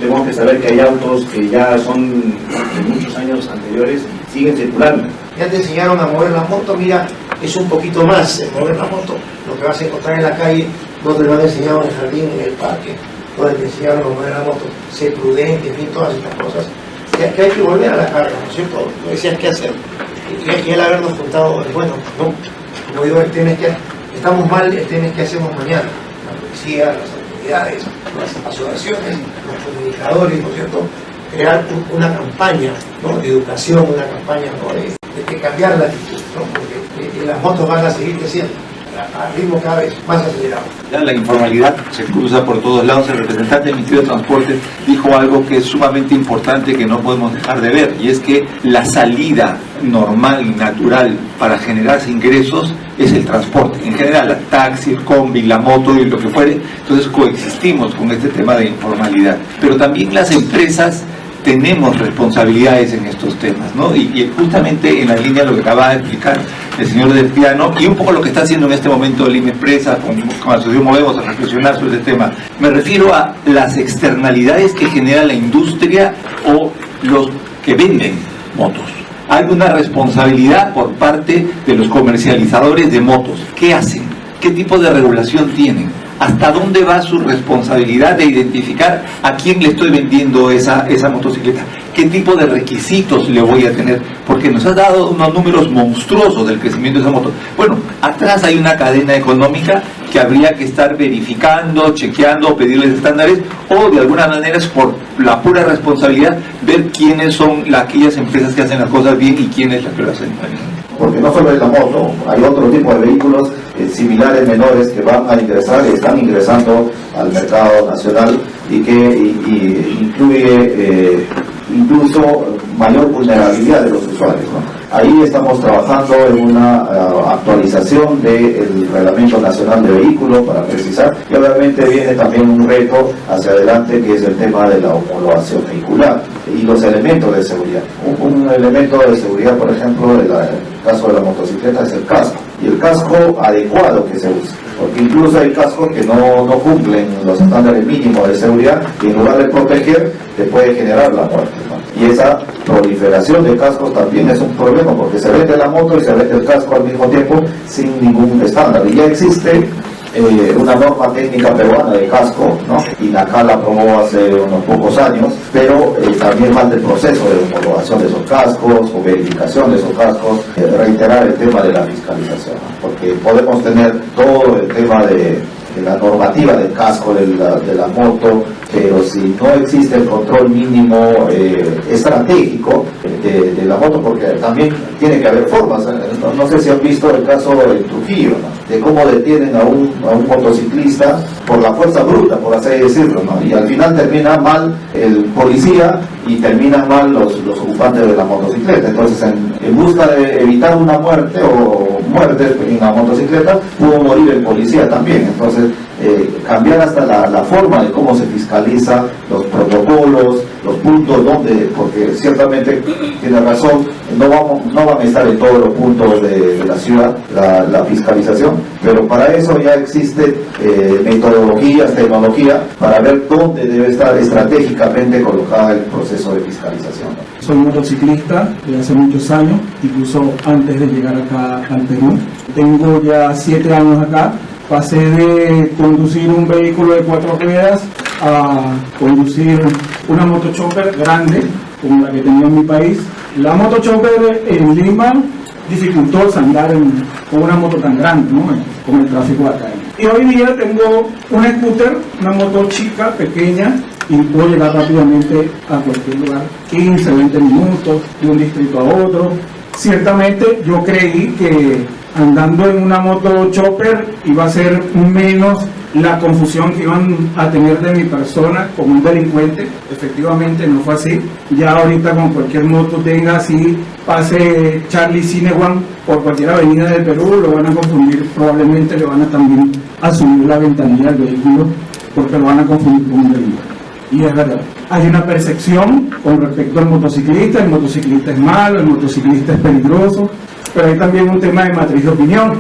tenemos que saber que hay autos que ya son de muchos años anteriores y siguen circulando. Ya te enseñaron a mover la moto, mira, es un poquito más mover la moto, lo que vas a encontrar en la calle, no te lo han enseñado en el jardín, en el parque, no te enseñaron a mover la moto, ser prudente, en fin, todas estas cosas. Que hay que volver a la carga, ¿no es cierto? No decías qué hacer. Y el habernos juntado, bueno, no, como digo, estamos mal, ¿qué hacemos mañana? La policía, las autoridades, las asociaciones, los comunicadores, ¿no es cierto? Crear una campaña, ¿no?, de educación, una campaña, ¿no?, de cambiar la actitud, ¿no?, porque las motos van a seguir creciendo a ritmo cada vez más acelerado. La informalidad se cruza por todos lados. El representante del Ministerio de Transporte dijo algo que es sumamente importante, que no podemos dejar de ver, y es que la salida normal y natural para generar ingresos es el transporte. En general, el taxi, el combi, la moto y lo que fuere. Entonces coexistimos con este tema de informalidad. Pero también las empresas tenemos responsabilidades en estos temas, ¿no? Y justamente en la línea de lo que acaba de explicar el señor Del Piano, y un poco lo que está haciendo en este momento Lima Empresa, con la Asociación Movemos a reflexionar sobre este tema. Me refiero a las externalidades que genera la industria o los que venden motos. Hay una responsabilidad por parte de los comercializadores de motos. ¿Qué hacen? ¿Qué tipo de regulación tienen? ¿Hasta dónde va su responsabilidad de identificar a quién le estoy vendiendo esa motocicleta? ¿Qué tipo de requisitos le voy a tener? Porque nos ha dado unos números monstruosos del crecimiento de esa moto. Bueno, atrás hay una cadena económica que habría que estar verificando, chequeando, pedirles estándares, o de alguna manera es por la pura responsabilidad ver quiénes son aquellas empresas que hacen las cosas bien y quiénes las que lo hacen mal. porque no solo es la moto, hay otro tipo de vehículos similares menores que van a ingresar y están ingresando al mercado nacional y que incluye incluso mayor vulnerabilidad de los usuarios, ¿no? Ahí estamos trabajando en una actualización del Reglamento Nacional de Vehículos para precisar, y obviamente viene también un reto hacia adelante que es el tema de la homologación vehicular y los elementos de seguridad. Un elemento de seguridad, por ejemplo, en el caso de la motocicleta es el casco, y el casco adecuado que se usa, porque incluso hay cascos que no cumplen los estándares mínimos de seguridad y en lugar de proteger te puede generar la muerte, ¿no? Y esa proliferación de cascos también es un problema porque se vende la moto y se vende el casco al mismo tiempo sin ningún estándar, y ya existe una norma técnica peruana de casco, ¿no? Y NACA la aprobó hace unos pocos años, pero también falta el proceso de homologación de esos cascos o verificación de esos cascos, reiterar el tema de la fiscalización, ¿no? Porque podemos tener todo el tema de la normativa del casco de la moto, pero si no existe el control mínimo estratégico de la moto, porque también tiene que haber formas, no sé si han visto el caso en Trujillo, ¿no? De cómo detienen a un motociclista por la fuerza bruta, por así decirlo, ¿no? Y al final termina mal el policía y terminan mal los ocupantes de la motocicleta. Entonces, en busca de evitar una muerte o muertes en la motocicleta, pudo morir el policía también. Entonces, cambiar hasta la forma de cómo se fiscaliza, los protocolos, los puntos donde, porque ciertamente tiene razón, no van a estar en todos los puntos de la ciudad la fiscalización, pero para eso ya existen metodologías, tecnología, para ver dónde debe estar estratégicamente colocada el proceso de fiscalización. Soy motociclista desde hace muchos años, incluso antes de llegar acá al Perú. Tengo ya 7 años acá. Pasé de conducir un vehículo de 4 ruedas a conducir una motochopper grande, como la que tenía en mi país. La motochopper en Lima dificultó andar con una moto tan grande, ¿no? Con el tráfico de acá. Y hoy día tengo un scooter, una moto chica, pequeña, y puedo llegar rápidamente a cualquier lugar, 15, 20 minutos, de un distrito a otro. Ciertamente yo creí que andando en una moto chopper iba a ser menos la confusión que iban a tener de mi persona como un delincuente. Efectivamente no fue así. Ya ahorita con cualquier moto tenga así, pase Charlie Cinewan por cualquier avenida del Perú, lo van a confundir, probablemente le van a también asumir la ventanilla del vehículo porque lo van a confundir con un delincuente. Y es verdad, hay una percepción con respecto al motociclista, el motociclista es malo, el motociclista es peligroso, pero hay también un tema de matriz de opinión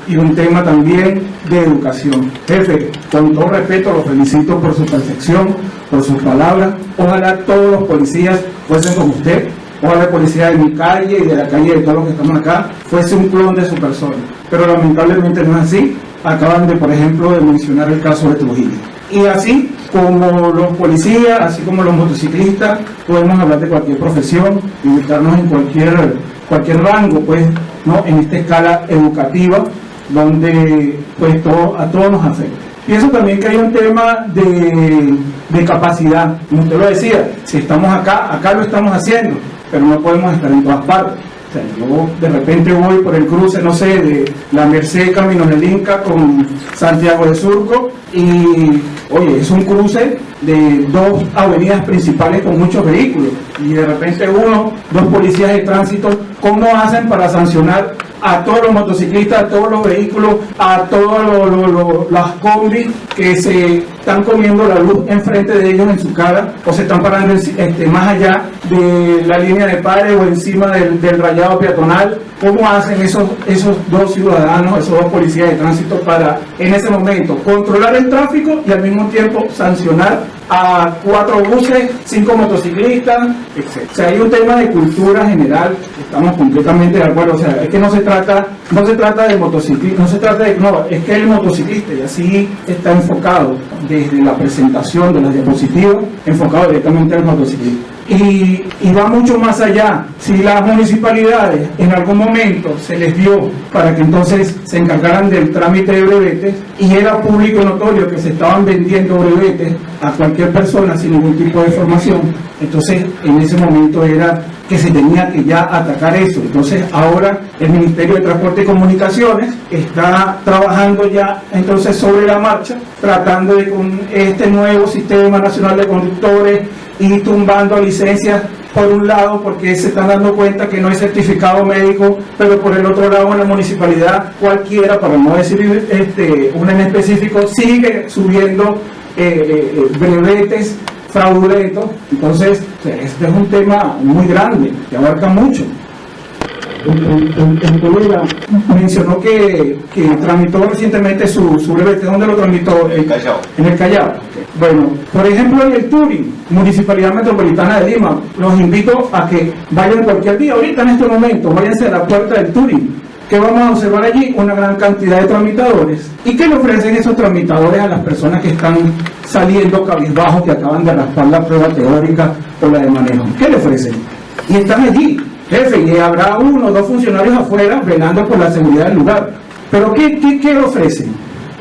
y un tema también de educación. Jefe, con todo respeto, lo felicito por su percepción, por sus palabras. Ojalá todos los policías fuesen como usted, ojalá la policía de mi calle y de la calle de todos los que estamos acá fuese un clon de su persona, pero lamentablemente no es así. Acaban de, por ejemplo, de mencionar el caso de Trujillo. Y así como los policías, así como los motociclistas, podemos hablar de cualquier profesión y ubicarnos en cualquier rango, pues, ¿no? En esta escala educativa, donde pues a todos nos afecta. Pienso también que hay un tema de capacidad, como usted lo decía, si estamos acá lo estamos haciendo, pero no podemos estar en todas partes. O sea, yo de repente voy por el cruce, no sé, de la Merced Caminos del Inca con Santiago de Surco y, oye, es un cruce de 2 avenidas principales con muchos vehículos y de repente dos policías de tránsito, ¿cómo hacen para sancionar a todos los motociclistas, a todos los vehículos, a todas las combis que se están comiendo la luz enfrente de ellos en su cara o se están parando más allá de la línea de pares o encima del rayado peatonal? ¿Cómo hacen esos 2 ciudadanos, esos 2 policías de tránsito para en ese momento controlar el tráfico y al mismo tiempo sancionar a 4 buses, 5 motociclistas, etc.? O sea, hay un tema de cultura general, estamos completamente de acuerdo. O sea, es que no se trata de motociclista, es que el motociclista y así está enfocado desde la presentación de las diapositivas, enfocado directamente al motociclista. Y va mucho más allá. Si las municipalidades en algún momento se les dio para que entonces se encargaran del trámite de brevetes y era público y notorio que se estaban vendiendo brevetes a cualquier persona sin ningún tipo de formación, entonces en ese momento era que se tenía que ya atacar eso. Entonces ahora el Ministerio de Transporte y Comunicaciones está trabajando ya entonces sobre la marcha, tratando de con este nuevo Sistema Nacional de Conductores y tumbando licencias por un lado porque se están dando cuenta que no hay certificado médico, pero por el otro lado en la municipalidad cualquiera, para no decir una en específico, sigue subiendo brevetes fraudulentos. Entonces este es un tema muy grande que abarca mucho. El colega mencionó que tramitó recientemente su brevete. ¿Dónde lo tramitó? En el Callao. En el Callao. Bueno, por ejemplo, en el Turing, Municipalidad Metropolitana de Lima, los invito a que vayan cualquier día, ahorita en este momento, váyanse a la puerta del Turing. ¿Qué vamos a observar allí? Una gran cantidad de tramitadores. ¿Y qué le ofrecen esos tramitadores a las personas que están saliendo cabizbajos, que acaban de raspar la prueba teórica o la de manejo? ¿Qué le ofrecen? Y están allí, jefe, y habrá 1 o 2 funcionarios afuera velando por la seguridad del lugar. ¿Pero qué le ofrecen?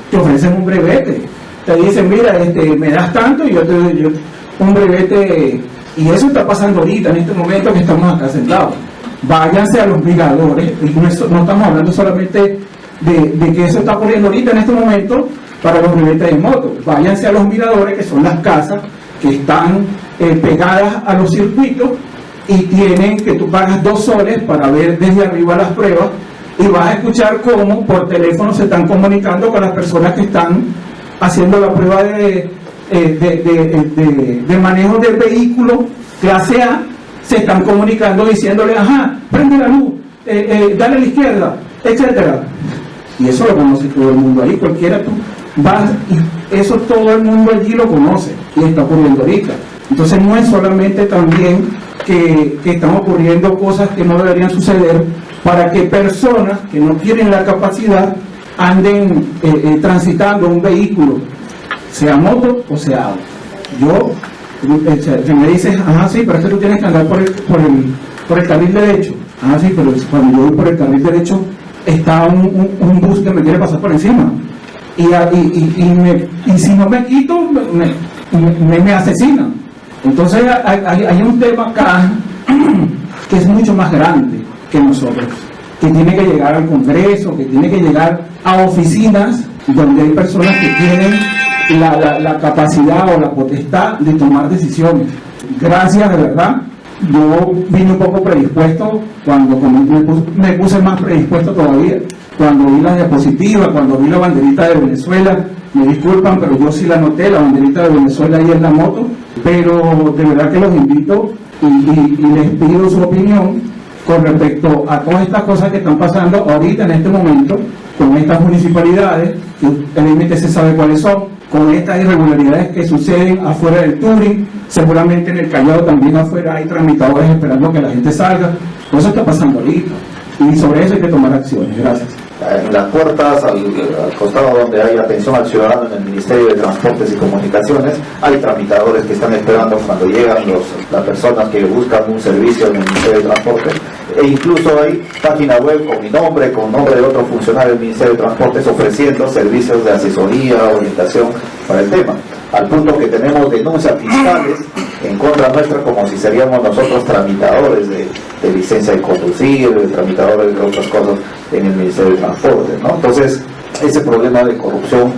Te ofrecen un brevete. Te dicen, mira, me das tanto y yo te doy un brevete. Y eso está pasando ahorita, en este momento que estamos acá sentados. Váyanse a los miradores, y no estamos hablando solamente de que eso está ocurriendo ahorita en este momento para los brevetes de moto. Váyanse a los miradores, que son las casas que están pegadas a los circuitos y tienen que tú pagas 2 soles para ver desde arriba las pruebas, y vas a escuchar cómo por teléfono se están comunicando con las personas que están haciendo la prueba de manejo del vehículo clase A. Se están comunicando diciéndole, ajá, prende la luz, dale a la izquierda, etcétera. Y eso lo conoce todo el mundo ahí, cualquiera tú vas, y eso todo el mundo allí lo conoce, y está ocurriendo ahorita. Entonces no es solamente también que están ocurriendo cosas que no deberían suceder para que personas que no tienen la capacidad anden transitando un vehículo, sea moto o sea auto. Que me dices, ajá, sí, pero es que tú tienes que andar por el carril derecho. Ah, sí, pero cuando yo voy por el carril derecho está un bus que me quiere pasar por encima. Y si no me quito, me asesinan. Entonces hay un tema acá que es mucho más grande que nosotros, que tiene que llegar al Congreso, que tiene que llegar a oficinas donde hay personas que tienen la capacidad o la potestad de tomar decisiones. Gracias, de verdad. Yo vine un poco predispuesto, cuando me puse más predispuesto todavía, cuando vi las diapositivas, cuando vi la banderita de Venezuela. Me disculpan, pero yo sí la noté, la banderita de Venezuela ahí en la moto, pero de verdad que los invito y les pido su opinión con respecto a todas estas cosas que están pasando ahorita en este momento con estas municipalidades, que el MTC sabe cuáles son, con estas irregularidades que suceden afuera del Turing. Seguramente en el Callao también afuera hay tramitadores esperando que la gente salga. Todo eso está pasando ahorita y sobre eso hay que tomar acciones. Gracias. En las puertas, al costado donde hay atención al ciudadano en el Ministerio de Transportes y Comunicaciones, hay tramitadores que están esperando cuando llegan las personas que buscan un servicio en el Ministerio de Transportes, e incluso hay página web con mi nombre, con nombre de otro funcionario del Ministerio de Transportes, ofreciendo servicios de asesoría, orientación para el tema, al punto que tenemos denuncias fiscales en contra nuestra como si seríamos nosotros tramitadores de licencia de conducir, tramitadores de otras cosas en el Ministerio de Transportes, ¿no? Entonces, ese problema de corrupción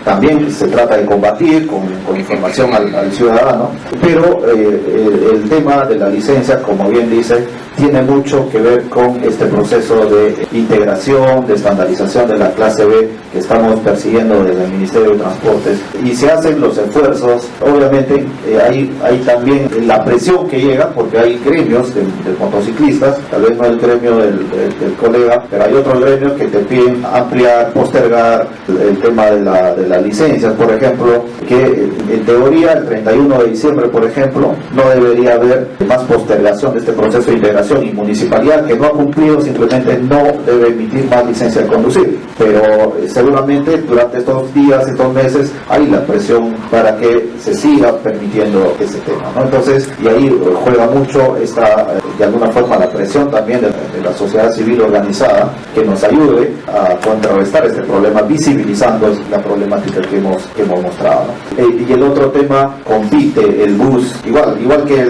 también se trata de combatir con información al ciudadano, pero el tema de la licencia, como bien dice, tiene mucho que ver con este proceso de integración, de estandarización de la clase B que estamos persiguiendo desde el Ministerio de Transportes, y se hacen los esfuerzos. Obviamente hay también la presión que llega, porque hay gremios de motociclistas, tal vez no el gremio del colega, pero hay otros gremios que te piden ampliar, postergar el tema de las licencias, por ejemplo, que en teoría el 31 de diciembre, por ejemplo, no debería haber más postergación de este proceso de integración, y municipalidad que no ha cumplido simplemente no debe emitir más licencia de conducir, pero seguramente durante estos días, estos meses, hay la presión para que se siga permitiendo ese tema, ¿no? Entonces, y ahí juega mucho de alguna forma la presión también de la sociedad civil organizada, que nos ayude a contrarrestar este este problema, visibilizando la problemática que hemos mostrado, ¿no? Y el otro tema, compite el bus, igual que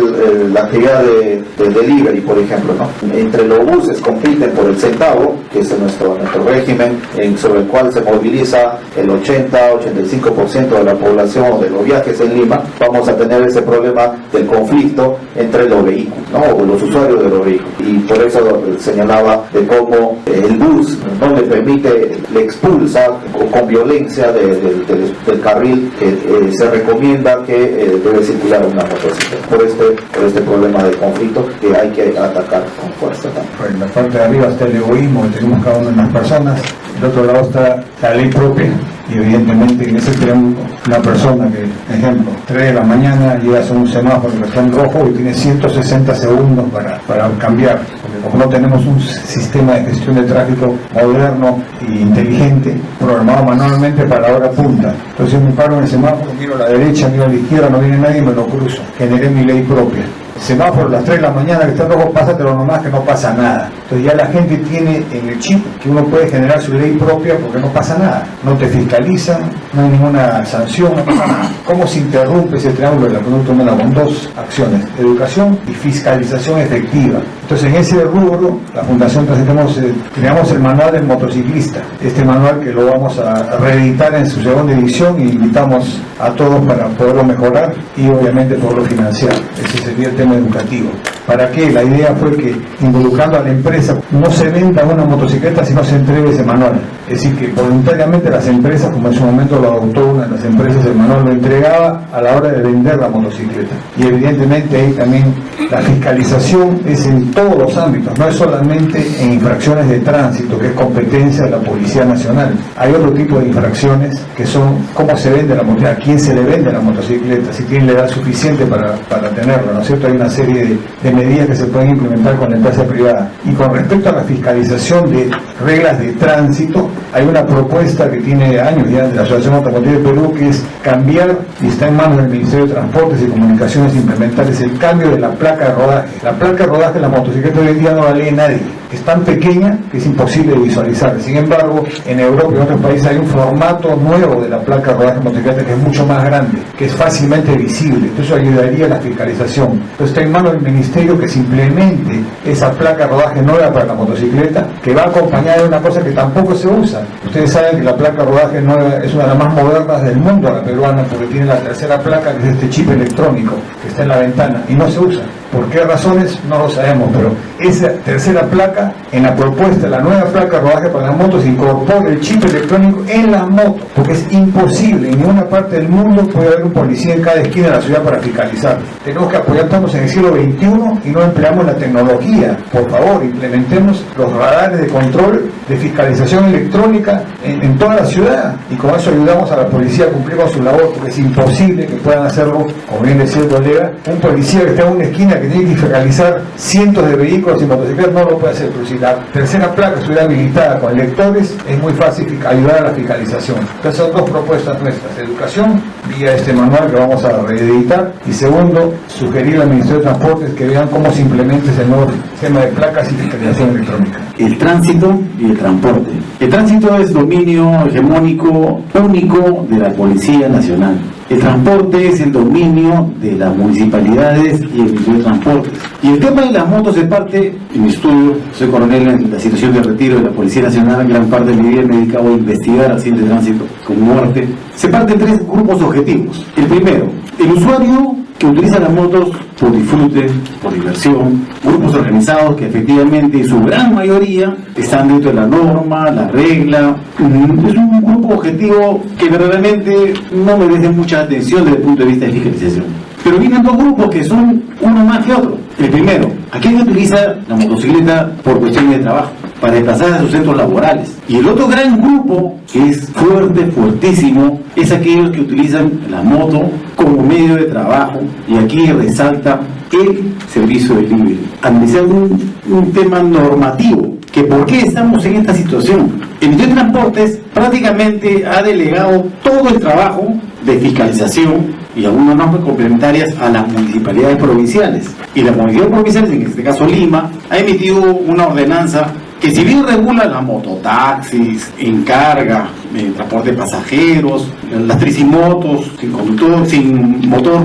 la actividad de delivery, por ejemplo, ¿no? Entre los buses compiten por el centavo, que es nuestro régimen, sobre el cual se moviliza el 80-85% de la población de los viajes en Lima. Vamos a tener ese problema del conflicto entre los vehículos, ¿no? O los usuarios de los vehículos. Y por eso señalaba de cómo el bus no le permite, le expulsa con violencia del carril que se recomienda que debe circular una motocicleta. Por este problema de conflicto que hay que atacar con fuerza también. En la parte de arriba está el egoísmo que tenemos cada una de las personas, del otro lado está la ley propia, y evidentemente en ese tenemos una persona que, ejemplo, 3 de la mañana llegas a un semáforo que está en rojo y tiene 160 segundos para cambiar, porque como no tenemos un sistema de gestión de tráfico moderno e inteligente, programado manualmente para la hora punta, entonces me paro en el semáforo, miro a la derecha, miro a la izquierda, no viene nadie, me lo cruzo, generé mi ley propia. Semáforo a las 3 de la mañana que está en rojo, pásatelo nomás que no pasa nada. Entonces ya la gente tiene en el chip que uno puede generar su ley propia porque no pasa nada. No te fiscalizan, no hay ninguna sanción, no pasa nada. ¿Cómo se interrumpe ese triángulo de la conducta humana? Con 2 acciones, educación y fiscalización efectiva. Entonces en ese rubro, la Fundación Transitemos creamos el manual del motociclista. Este manual que lo vamos a reeditar en su segunda edición y invitamos a todos para poderlo mejorar y obviamente poderlo financiar. Ese sería el tema educativo. ¿Para qué? La idea fue que involucrando a la empresa no se venda una motocicleta si no se entregue ese manual. Es decir, que voluntariamente las empresas, como en su momento lo adoptó una de las empresas, el manual lo entregaba a la hora de vender la motocicleta. Y evidentemente ahí también la fiscalización es en todos los ámbitos, no es solamente en infracciones de tránsito, que es competencia de la Policía Nacional. Hay otro tipo de infracciones que son cómo se vende la motocicleta, a quién se le vende la motocicleta, si tiene la edad suficiente para tenerla, ¿no es cierto? Hay una serie de medidas que se pueden implementar con la empresa privada. Y con respecto a la fiscalización de reglas de tránsito, hay una propuesta que tiene años ya de la Asociación Automotriz de Perú, que es cambiar, y está en manos del Ministerio de Transportes y Comunicaciones, implementar, es el cambio de la placa de rodaje. La placa de rodaje de la motocicleta hoy en día no la lee nadie. Es tan pequeña que es imposible de visualizar. Sin embargo, en Europa y en otros países hay un formato nuevo de la placa de rodaje de motocicleta que es mucho más grande, que es fácilmente visible. Entonces ayudaría a la fiscalización. Entonces está en manos del Ministerio que se implemente esa placa de rodaje nueva para la motocicleta, que va acompañada de una cosa que tampoco se usa. Ustedes saben que la placa de rodaje nueva es una de las más modernas del mundo, la peruana, porque tiene la tercera placa, que es este chip electrónico que está en la ventana y no se usa. ¿Por qué razones? No lo sabemos, pero esa tercera placa, en la propuesta, la nueva placa de rodaje para las motos, incorpora el chip electrónico en la moto, porque es imposible, en ninguna parte del mundo puede haber un policía en cada esquina de la ciudad para fiscalizar. Tenemos que apoyarnos en el siglo XXI y no empleamos la tecnología. Por favor, implementemos los radares de control de fiscalización electrónica en toda la ciudad, y con eso ayudamos a la policía a cumplir con su labor, porque es imposible que puedan hacerlo, como bien decía el colega, un policía que está en una esquina que tiene que fiscalizar cientos de vehículos y motocicletas no lo puede hacer, pero si la tercera placa estuviera habilitada con lectores, es muy fácil ayudar a la fiscalización. Entonces son 2 propuestas nuestras: educación vía este manual que vamos a reeditar, y segundo, sugerir al Ministerio de Transportes que vean cómo se implementa ese nuevo sistema de placas y fiscalización electrónica. El tránsito y el transporte. El tránsito es dominio hegemónico único de la Policía Nacional. El transporte es el dominio de las municipalidades y el Ministerio de Transportes. Y el tema de las motos se parte, en mi estudio, soy coronel en la situación de retiro de la Policía Nacional, gran parte de mi vida me he dedicado a investigar accidentes de tránsito con muerte. Se parte en 3 grupos objetivos. El primero, el usuario que utiliza las motos por disfrute, por diversión, grupos organizados que efectivamente en su gran mayoría están dentro de la norma, la regla. Es un grupo objetivo que verdaderamente no merece mucha atención desde el punto de vista de fiscalización. Pero vienen 2 grupos que son uno más que otro. El primero, aquel que utiliza la motocicleta por cuestiones de trabajo, para desplazarse a sus centros laborales. Y el otro gran grupo, que es fuerte, fuertísimo, es aquellos que utilizan la moto como medio de trabajo, y aquí resalta el servicio de delivery. Analizar un tema normativo, que por qué estamos en esta situación. El Ministerio de Transportes prácticamente ha delegado todo el trabajo de fiscalización y algunas normas complementarias a las municipalidades provinciales. Y las municipalidades provinciales, en este caso Lima, ha emitido una ordenanza que si bien regula las mototaxis, encarga, transporte de pasajeros, las tricimotos, sin conductor, sin motor,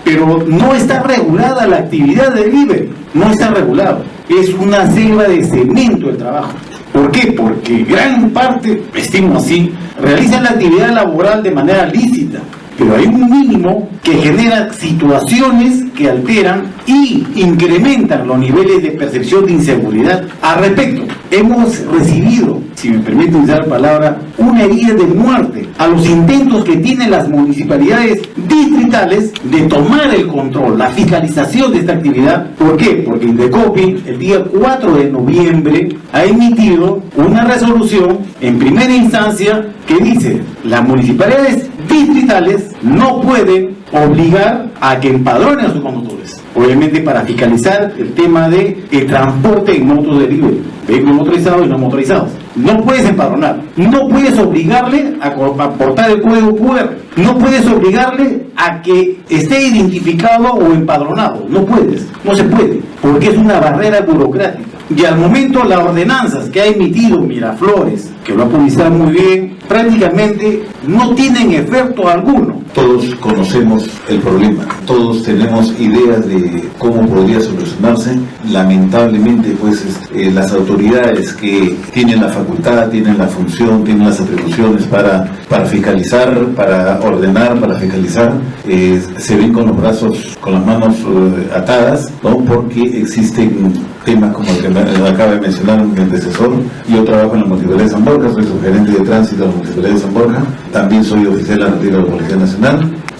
pero no está regulada la actividad de delivery, no está regulado. Es una selva de cemento el trabajo. ¿Por qué? Porque gran parte, estimo así, realizan la actividad laboral de manera lícita, pero hay un mínimo que genera situaciones que alteran y incrementan los niveles de percepción de inseguridad. Al respecto, hemos recibido, si me permiten usar la palabra, una herida de muerte a los intentos que tienen las municipalidades distritales de tomar el control, la fiscalización de esta actividad. ¿Por qué? Porque Indecopi, el día 4 de noviembre, ha emitido una resolución en primera instancia que dice: las municipalidades distritales no pueden obligar a que empadronen a sus conductores, obviamente para fiscalizar el tema de el transporte en motos de delivery, vehículos motorizados y no motorizados. No puedes empadronar, no puedes obligarle a aportar el código QR, no puedes obligarle a que esté identificado o empadronado, no puedes, no se puede, porque es una barrera burocrática. Y al momento las ordenanzas que ha emitido Miraflores, que lo ha publicado muy bien, prácticamente no tienen efecto alguno. Todos conocemos el problema, todos tenemos ideas de cómo podría solucionarse. Lamentablemente, pues, las autoridades que tienen la facultad, tienen la función, tienen las atribuciones para fiscalizar, para ordenar, para fiscalizar, se ven con los brazos, con las manos atadas, ¿no? Porque existen temas como el que me acaba de mencionar mi antecesor. Yo trabajo en la Municipalidad de San Borja, soy subgerente de tránsito de la Municipalidad de San Borja, también soy oficial de la retiro de la Policía Nacional.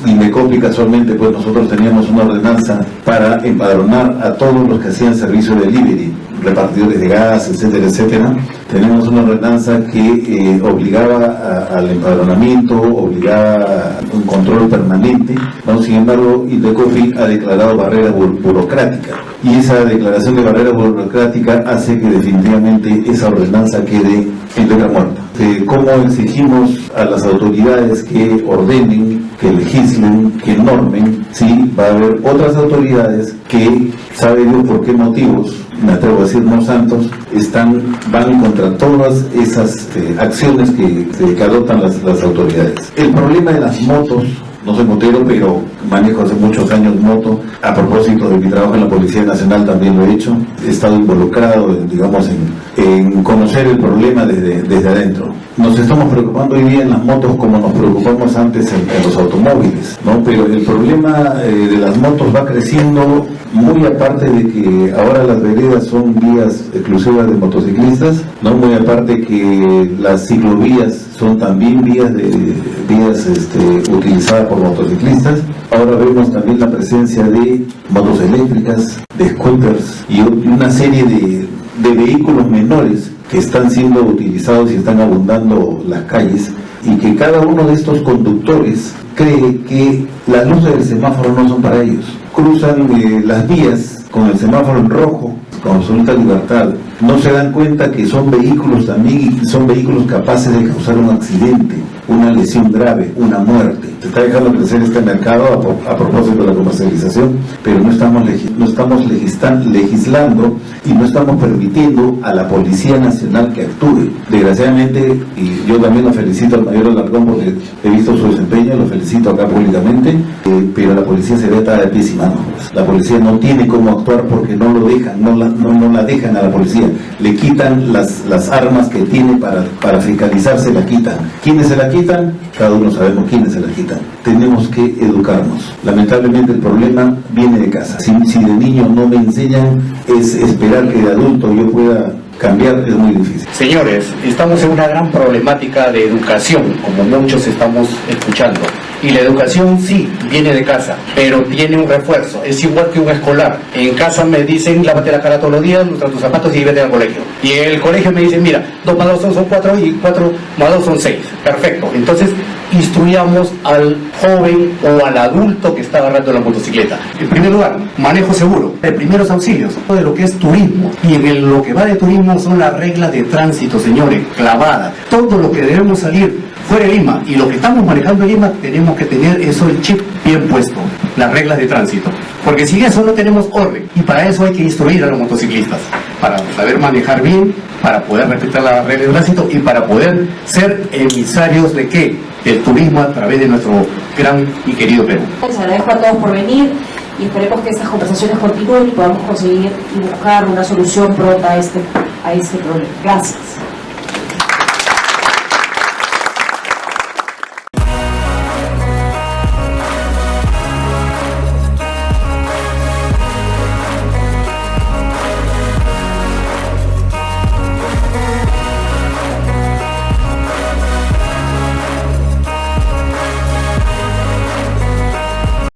Indecopi, casualmente, pues nosotros teníamos una ordenanza para empadronar a todos los que hacían servicio de delivery, repartidores de gas, etcétera, etcétera. Tenemos una ordenanza que obligaba al empadronamiento, obligaba a un control permanente, ¿no? Sin embargo, Indecopi ha declarado barrera burocrática, y esa declaración de barrera burocrática hace que definitivamente esa ordenanza quede en letra muerta. ¿Cómo exigimos a las autoridades que ordenen, que legislen, que normen? Sí, va a haber otras autoridades que, sabe Dios por qué motivos, me atrevo a decir no santos, van contra todas esas acciones que adoptan las autoridades. El problema de las motos, no soy motero, pero manejo hace muchos años moto. A propósito de mi trabajo en la Policía Nacional también lo he hecho. He estado involucrado, digamos, en conocer el problema desde adentro. Nos estamos preocupando hoy día en las motos como nos preocupamos antes en los automóviles, ¿no? Pero el problema de las motos va creciendo, muy aparte de que ahora las veredas son vías exclusivas de motociclistas, ¿no? Muy aparte que las ciclovías son también vías utilizadas por motociclistas. Ahora vemos también la presencia de motos eléctricas, de scooters y una serie de vehículos menores que están siendo utilizados y están abundando las calles, y que cada uno de estos conductores cree que las luces del semáforo no son para ellos. Cruzan las vías con el semáforo en rojo, con absoluta libertad. No se dan cuenta que son vehículos también, y son vehículos capaces de causar un accidente, una lesión grave, una muerte. Se está dejando crecer este mercado a propósito de la comercialización, pero no estamos legislando y no estamos permitiendo a la Policía Nacional que actúe. Desgraciadamente, y yo también lo felicito al mayor Alarcón porque he visto su desempeño, lo felicito acá públicamente, pero la policía se ve atada de pies y manos. La policía no tiene cómo actuar porque no lo dejan, no la dejan a la policía. Le quitan las armas que tiene para fiscalizar, se la quitan. ¿Quiénes se la quitan? Cada uno sabemos quiénes se la quitan. Tenemos que educarnos. Lamentablemente el problema viene de casa. Si de niño no me enseñan, es esperar que de adulto yo pueda cambiar, es muy difícil. Señores, estamos en una gran problemática de educación, como muchos estamos escuchando. Y la educación sí, viene de casa, pero tiene un refuerzo. Es igual que un escolar. En casa me dicen, lávate la cara todos los días, lustra tus zapatos y vete al colegio. Y en el colegio me dicen, mira, 2 más 2 son 4 y 4 más 2 son 6. Perfecto. Entonces, instruyamos al joven o al adulto que está agarrando la motocicleta. En primer lugar, manejo seguro, de primeros auxilios, de lo que es turismo. Y en lo que va de turismo son las reglas de tránsito, señores, clavadas. Todo lo que debemos salir fuera de Lima y lo que estamos manejando en Lima, tenemos que tener eso, el chip bien puesto, las reglas de tránsito. Porque sin eso no tenemos orden. Y para eso hay que instruir a los motociclistas. para saber manejar bien, para poder respetar las reglas de tránsito y para poder ser emisarios de ¿qué? Del turismo a través de nuestro gran y querido Perú. Les agradezco a todos por venir y esperemos que estas conversaciones continúen y podamos conseguir y buscar una solución pronta a este problema. Gracias.